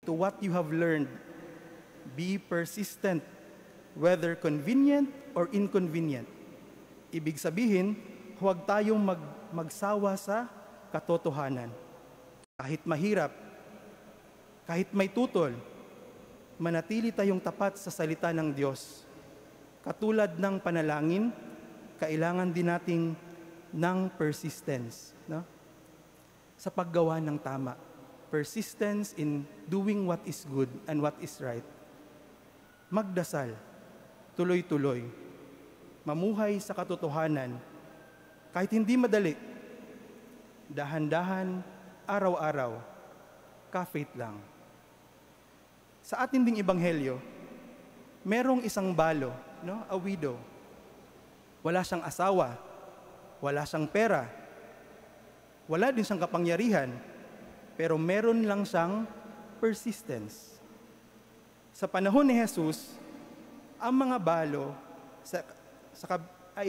to what you have learned. Be persistent, whether convenient or inconvenient. Ibig sabihin, huwag tayong magsawa sa katotohanan. Kahit mahirap, kahit may tutol, manatili tayong tapat sa salita ng Diyos. Katulad ng panalangin, kailangan din nating ng persistence, no? Sa paggawa ng tama. Persistence in doing what is good and what is right. Magdasal, tuloy-tuloy, mamuhay sa katotohanan, kahit hindi madali, dahan-dahan, araw-araw, ka-faith lang. Sa atin ding ebanghelyo, merong isang balo, no? A widow. Wala siyang asawa, wala siyang pera, wala din siyang kapangyarihan, pero meron lang siyang persistence. Sa panahon ni Jesus, ang mga balo,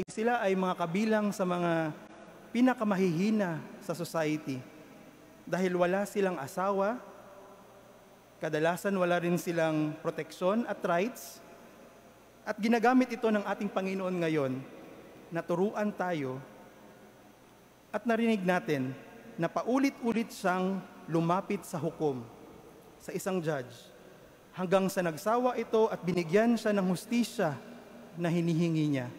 sila ay mga kabilang sa mga pinakamahihina sa society. Dahil wala silang asawa, kadalasan wala rin silang proteksyon at rights, at ginagamit ito ng ating Panginoon ngayon na turuan tayo at narinig natin na paulit-ulit siyang lumapit sa hukom, sa isang judge, hanggang sa nagsawa ito at binigyan siya ng hustisya na hinihingi niya.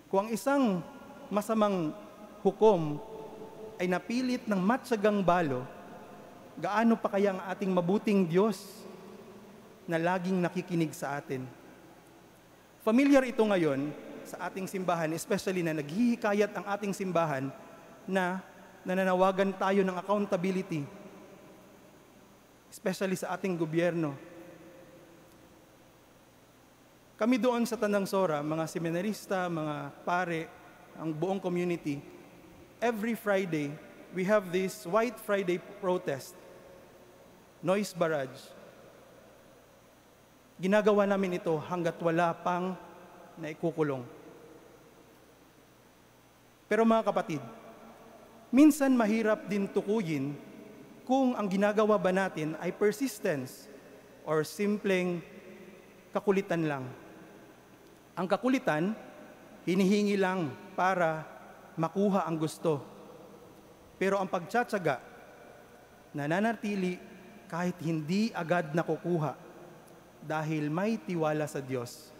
Kung ang isang masamang hukom ay napilit ng matyagang balo, gaano pa kaya ang ating mabuting Diyos na laging nakikinig sa atin? Familiar ito ngayon sa ating simbahan, especially na naghihikayat ang ating simbahan na nananawagan tayo ng accountability, especially sa ating gobyerno. Kami doon sa Tandangsora, mga seminarista, mga pare, ang buong community, every Friday, we have this White Friday protest, noise barrage. Ginagawa namin ito hanggat wala pang naikukulong. Pero mga kapatid, minsan mahirap din tukuyin kung ang ginagawa ba natin ay persistence or simpleng kakulitan lang. Ang kakulitan, hinihingi lang para makuha ang gusto. Pero ang pagtsatsaga, nananatili kahit hindi agad nakukuha dahil may tiwala sa Diyos.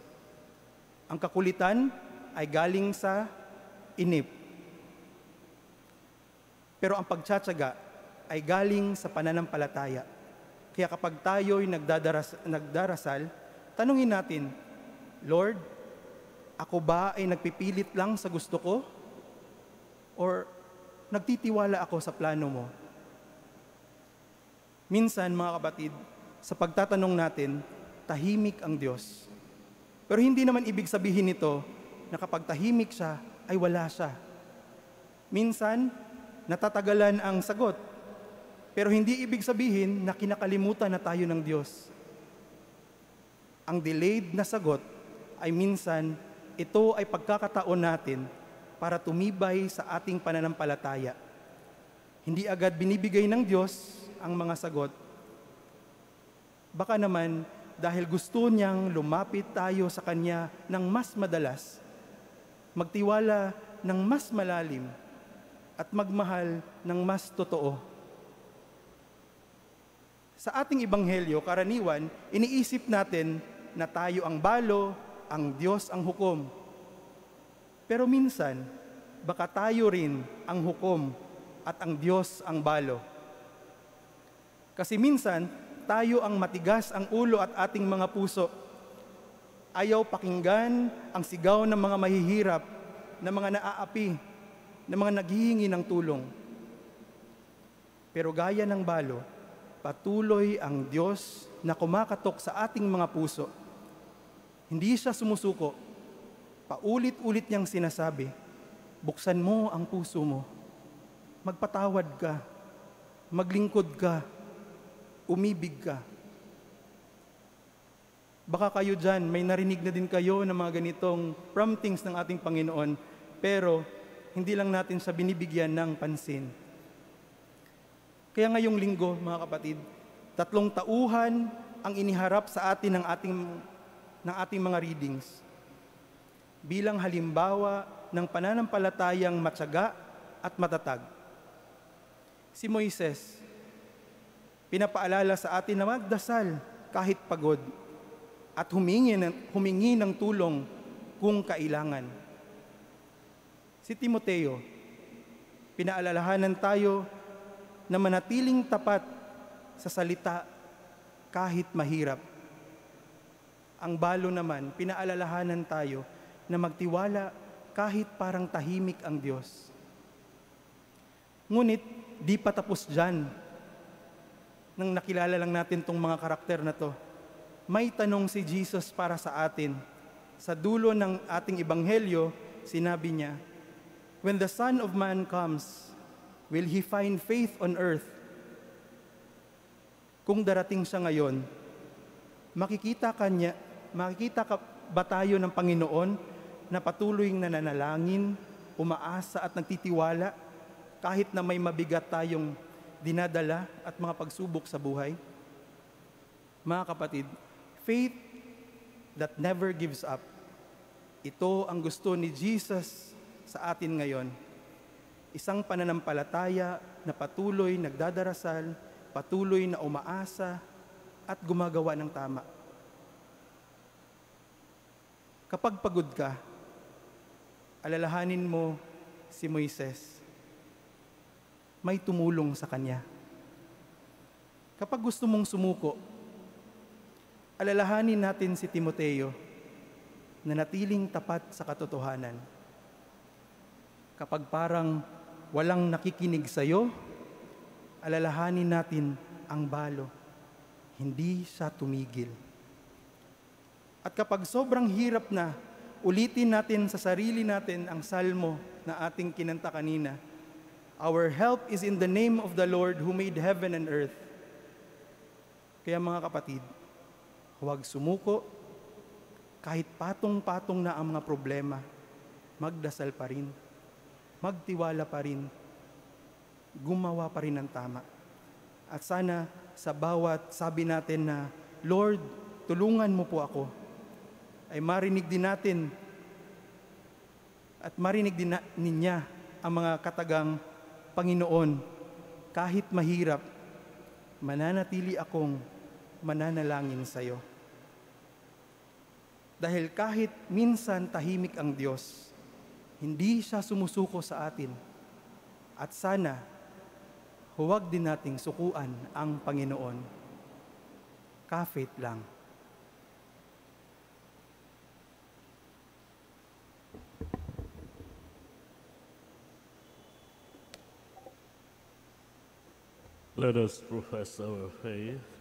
Ang kakulitan ay galing sa inip. Pero ang pagtsatsaga ay galing sa pananampalataya. Kaya kapag tayo'y nagdarasal, tanungin natin, Lord, ako ba ay nagpipilit lang sa gusto ko? Or nagtitiwala ako sa plano mo? Minsan, mga kapatid, sa pagtatanong natin, tahimik ang Diyos. Pero hindi naman ibig sabihin nito na kapag tahimik siya, ay wala siya. Minsan, natatagalan ang sagot. Pero hindi ibig sabihin na kinakalimutan na tayo ng Diyos. Ang delayed na sagot ay minsan, ito ay pagkakataon natin para tumibay sa ating pananampalataya. Hindi agad binibigay ng Diyos ang mga sagot. Baka naman, dahil gusto niyang lumapit tayo sa Kanya ng mas madalas, magtiwala ng mas malalim, at magmahal ng mas totoo. Sa ating ebanghelyo, karaniwan, iniisip natin na tayo ang balo, ang Diyos ang hukom. Pero minsan, baka tayo rin ang hukom at ang Diyos ang balo. Kasi minsan, tayo ang matigas ang ulo at ating mga puso. Ayaw pakinggan ang sigaw ng mga mahihirap, ng mga naaapi, ng mga naghihingi ng tulong. Pero gaya ng balo, patuloy ang Diyos na kumakatok sa ating mga puso. Hindi siya sumusuko. Paulit-ulit niyang sinasabi, buksan mo ang puso mo. Magpatawad ka. Maglingkod ka. Umibig ka. Baka kayo dyan, may narinig na din kayo ng mga ganitong promptings ng ating Panginoon, pero hindi lang natin siya binibigyan ng pansin. Kaya ngayong linggo, mga kapatid, Tatlong tauhan ang iniharap sa atin ng ating mga readings bilang halimbawa ng pananampalatayang matyaga at matatag. Si Moises, pinapaalala sa atin na magdasal kahit pagod at humingi ng tulong kung kailangan. Si Timoteo, pinaalalahanan tayo na manatiling tapat sa salita kahit mahirap. Ang Balo naman, pinaalalahanan tayo na magtiwala kahit parang tahimik ang Diyos. Ngunit, di pa tapos dyan. Nang nakilala lang natin tong mga karakter na to, may tanong si Jesus para sa atin. Sa dulo ng ating ebanghelyo, sinabi niya, "When the Son of Man comes, will He find faith on earth?" Kung darating siya ngayon, makikita ka ba tayo ng Panginoon na patuloy na nanalangin, umaasa at nagtitiwala kahit na may mabigat tayong dinadala at mga pagsubok sa buhay? Mga kapatid, faith that never gives up. Ito ang gusto ni Jesus sa atin ngayon. Isang pananampalataya na patuloy nagdadarasal, patuloy na umaasa at gumagawa ng tama. Kapag pagod ka, alalahanin mo si Moises. May tumulong sa kanya. Kapag gusto mong sumuko, alalahanin natin si Timoteo na natiling tapat sa katotohanan. Kapag parang walang nakikinig sa iyo, alalahanin natin ang Balo. Hindi siya tumigil. At kapag sobrang hirap na, ulitin natin sa sarili natin ang salmo na ating kinanta kanina. Our help is in the name of the Lord who made heaven and earth. Kaya mga kapatid, huwag sumuko, kahit patong-patong na ang mga problema, magdasal pa rin, magtiwala pa rin, gumawa pa rin ng tama. At sana sa bawat sabi natin na, "Lord, tulungan mo po ako," ay marinig din natin at marinig din niya ang mga katagang, "Panginoon, kahit mahirap, mananatili akong mananalangin sa iyo." Dahil kahit minsan tahimik ang Diyos, hindi siya sumusuko sa atin. At sana, huwag din nating sukuan ang Panginoon. Ka-faith lang. Let us profess our faith.